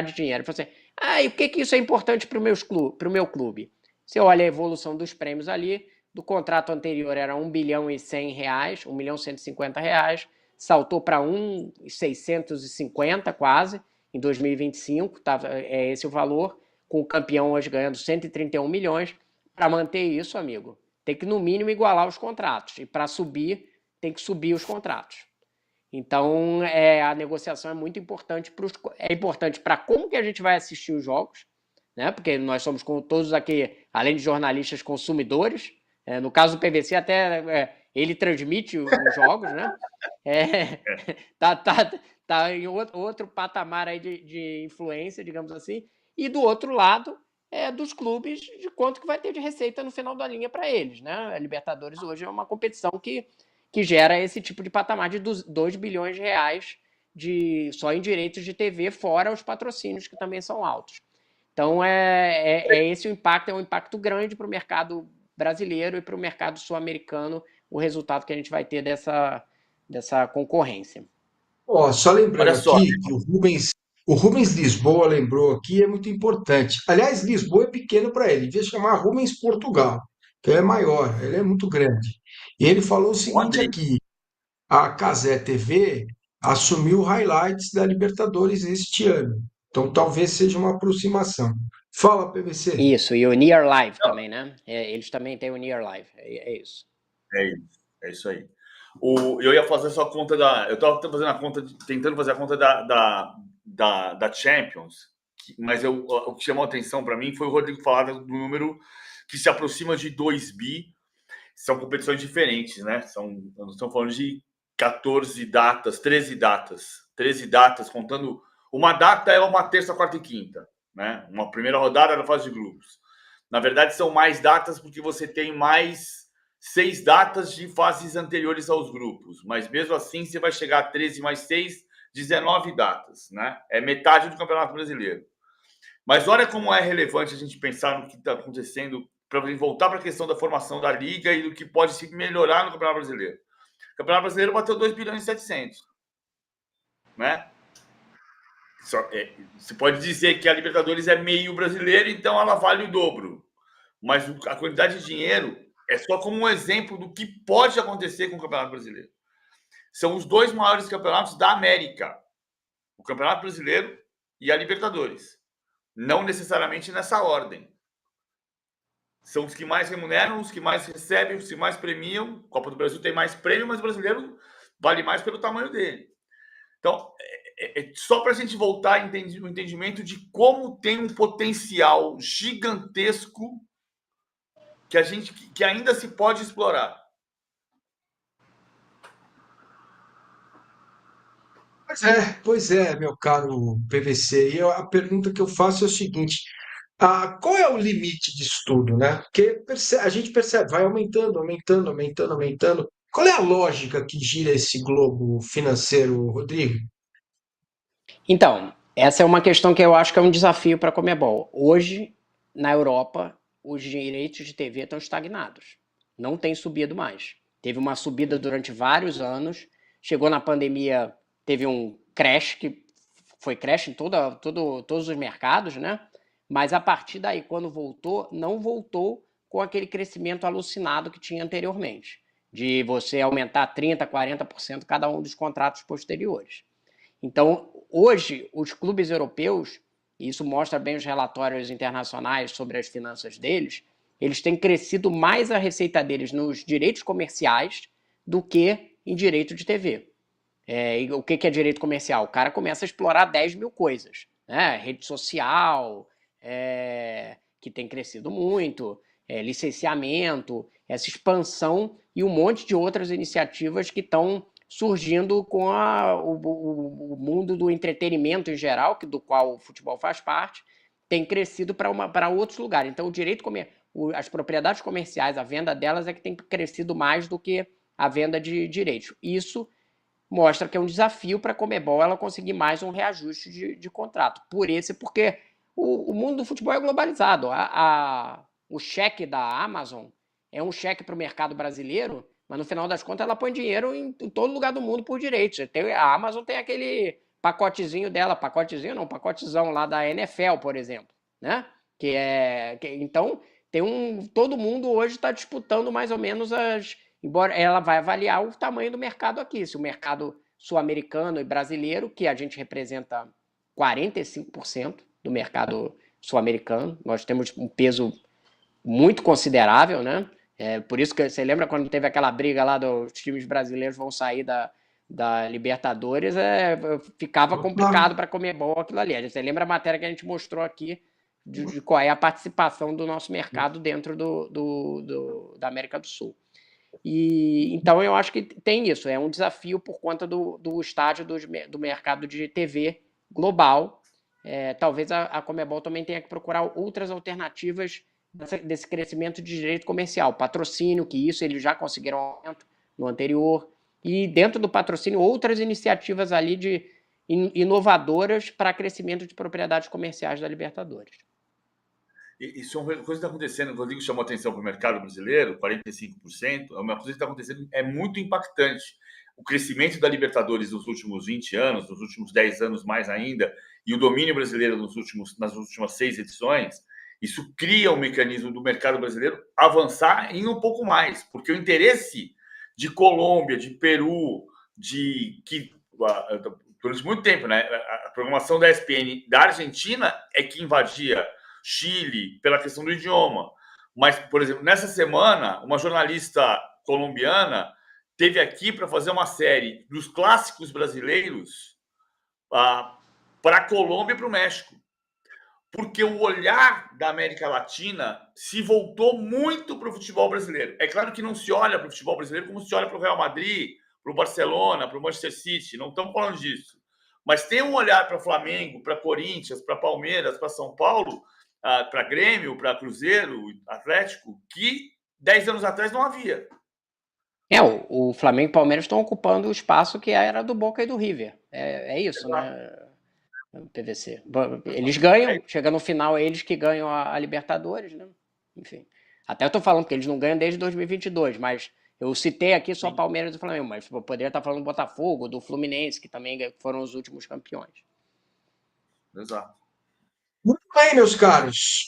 de dinheiro. Ele falou assim, e o que isso é importante para o meu clube? Você olha a evolução dos prêmios ali, do contrato anterior era R$ 1.100.000, R$ 1.150.000, saltou para 1.650 quase, em 2025, é esse o valor, com o campeão hoje ganhando 131 milhões. Para manter isso, amigo, tem que no mínimo igualar os contratos, e para subir, tem que subir os contratos. Então, a negociação é muito importante para como que a gente vai assistir os jogos, né? Porque nós somos todos aqui, além de jornalistas, consumidores. No caso do PVC, até ele transmite os jogos, né? Tá em outro patamar aí de influência, digamos assim. E do outro lado, dos clubes, de quanto que vai ter de receita no final da linha para eles, né? A Libertadores hoje é uma competição que gera esse tipo de patamar de 2 bilhões de reais só em direitos de TV, fora os patrocínios, que também são altos. Então, esse o impacto, é um impacto grande para o mercado brasileiro e para o mercado sul-americano, o resultado que a gente vai ter dessa concorrência. Só lembrando Olha só, aqui que o Rubens Lisboa lembrou aqui, é muito importante. Aliás, Lisboa é pequeno para ele, devia chamar Rubens Portugal, que ele é maior, ele é muito grande. E ele falou o o seguinte Andrei, aqui: a Cazé TV assumiu highlights da Libertadores este ano. Então talvez seja uma aproximação. Fala, PVC. Isso, e o Near Live também, né? Eles também têm o Near Live, é isso. é isso aí. Eu ia fazer só a conta eu estava fazendo a conta, tentando fazer a conta da Champions, mas o que chamou a atenção para mim foi o Rodrigo falar do número que se aproxima de 2 bi. São competições diferentes, né? Nós estamos falando de 14 datas, 13 datas. 13 datas, contando. Uma data é uma terça, quarta e quinta, né? Uma primeira rodada na fase de grupos. Na verdade, são mais datas porque você tem mais 6 datas de fases anteriores aos grupos. Mas mesmo assim, você vai chegar a 13 mais 6, 19 datas, né? É metade do Campeonato Brasileiro. Mas olha como é relevante a gente pensar no que está acontecendo, para voltar para a questão da formação da Liga e do que pode se melhorar no Campeonato Brasileiro. O Campeonato Brasileiro bateu 2 bilhões e 700, né? Você pode dizer que a Libertadores é meio brasileira, então ela vale o dobro. Mas a quantidade de dinheiro é só como um exemplo do que pode acontecer com o Campeonato Brasileiro. São os 2 maiores campeonatos da América. O Campeonato Brasileiro e a Libertadores. Não necessariamente nessa ordem. São os que mais remuneram, os que mais recebem, os que mais premiam. A Copa do Brasil tem mais prêmio, mas o brasileiro vale mais pelo tamanho dele. Então, só para a gente voltar ao entendimento de como tem um potencial gigantesco que ainda se pode explorar. Pois é, meu caro PVC. E a pergunta que eu faço é o seguinte: qual é o limite disso tudo, né? Porque a gente percebe, vai aumentando, aumentando, aumentando, aumentando. Qual é a lógica que gira esse globo financeiro, Rodrigo? Então, essa é uma questão que eu acho que é um desafio para a Conmebol. Hoje, na Europa, os direitos de TV estão estagnados. Não tem subido mais. Teve uma subida durante vários anos. Chegou na pandemia, teve um crash, que foi crash em todos os mercados, né? Mas a partir daí, quando voltou, não voltou com aquele crescimento alucinado que tinha anteriormente, de você aumentar 30%, 40% cada um dos contratos posteriores. Então, hoje, os clubes europeus, e isso mostra bem os relatórios internacionais sobre as finanças deles, eles têm crescido mais a receita deles nos direitos comerciais do que em direito de TV. E o que é direito comercial? O cara começa a explorar 10 mil coisas, né? Rede social, que tem crescido muito, licenciamento, essa expansão e um monte de outras iniciativas que estão surgindo com o mundo do entretenimento em geral, do qual o futebol faz parte, tem crescido para outros lugares. Então, as propriedades comerciais, a venda delas é que tem crescido mais do que a venda de direitos. Isso mostra que é um desafio para a Conmebol ela conseguir mais um reajuste de contrato. Porque o mundo do futebol é globalizado. O cheque da Amazon é um cheque para o mercado brasileiro, mas no final das contas ela põe dinheiro em todo lugar do mundo por direitos. A Amazon tem aquele pacotezinho dela, pacotezinho não, pacotezão lá da NFL, por exemplo, né? Então, todo mundo hoje está disputando mais ou menos embora ela vai avaliar o tamanho do mercado aqui, se o mercado sul-americano e brasileiro, que a gente representa 45% do mercado sul-americano, nós temos um peso muito considerável, né? Por isso que você lembra quando teve aquela briga lá dos times brasileiros vão sair da Libertadores, ficava complicado para Conmebol aquilo ali. Você lembra a matéria que a gente mostrou aqui de qual é a participação do nosso mercado dentro da América do Sul. Então eu acho que tem isso, é um desafio por conta do estágio do mercado de TV global. Talvez a Conmebol também tenha que procurar outras alternativas desse crescimento de direito comercial, patrocínio, que isso eles já conseguiram aumento no anterior, e dentro do patrocínio outras iniciativas ali de inovadoras para crescimento de propriedades comerciais da Libertadores. Isso é uma coisa que está acontecendo. O Rodrigo chamou atenção para o mercado brasileiro, 45%. É uma coisa que está acontecendo, é muito impactante. O crescimento da Libertadores nos últimos 20 anos, nos últimos 10 anos mais ainda, e o domínio brasileiro nas últimas 6 edições, isso cria um mecanismo do mercado brasileiro avançar em um pouco mais, porque o interesse de Colômbia, de Peru, durante muito tempo, né, a programação da ESPN da Argentina é que invadia Chile, pela questão do idioma. Mas, por exemplo, nessa semana, uma jornalista colombiana esteve aqui para fazer uma série dos clássicos brasileiros para a Colômbia e para o México. Porque o olhar da América Latina se voltou muito para o futebol brasileiro. É claro que não se olha para o futebol brasileiro como se olha para o Real Madrid, para o Barcelona, para o Manchester City. Não estamos falando disso. Mas tem um olhar para Flamengo, para Corinthians, para Palmeiras, para São Paulo, para Grêmio, para Cruzeiro, Atlético, que 10 anos atrás não havia. O Flamengo e o Palmeiras estão ocupando o espaço que era do Boca e do River. É isso, né? PVC. Eles ganham, chega no final, é eles que ganham a Libertadores, né? Enfim. Até eu tô falando que eles não ganham desde 2022, mas eu citei aqui só Palmeiras e Flamengo, mas eu poderia estar falando do Botafogo, do Fluminense, que também foram os últimos campeões. Exato. Muito bem, meus caros.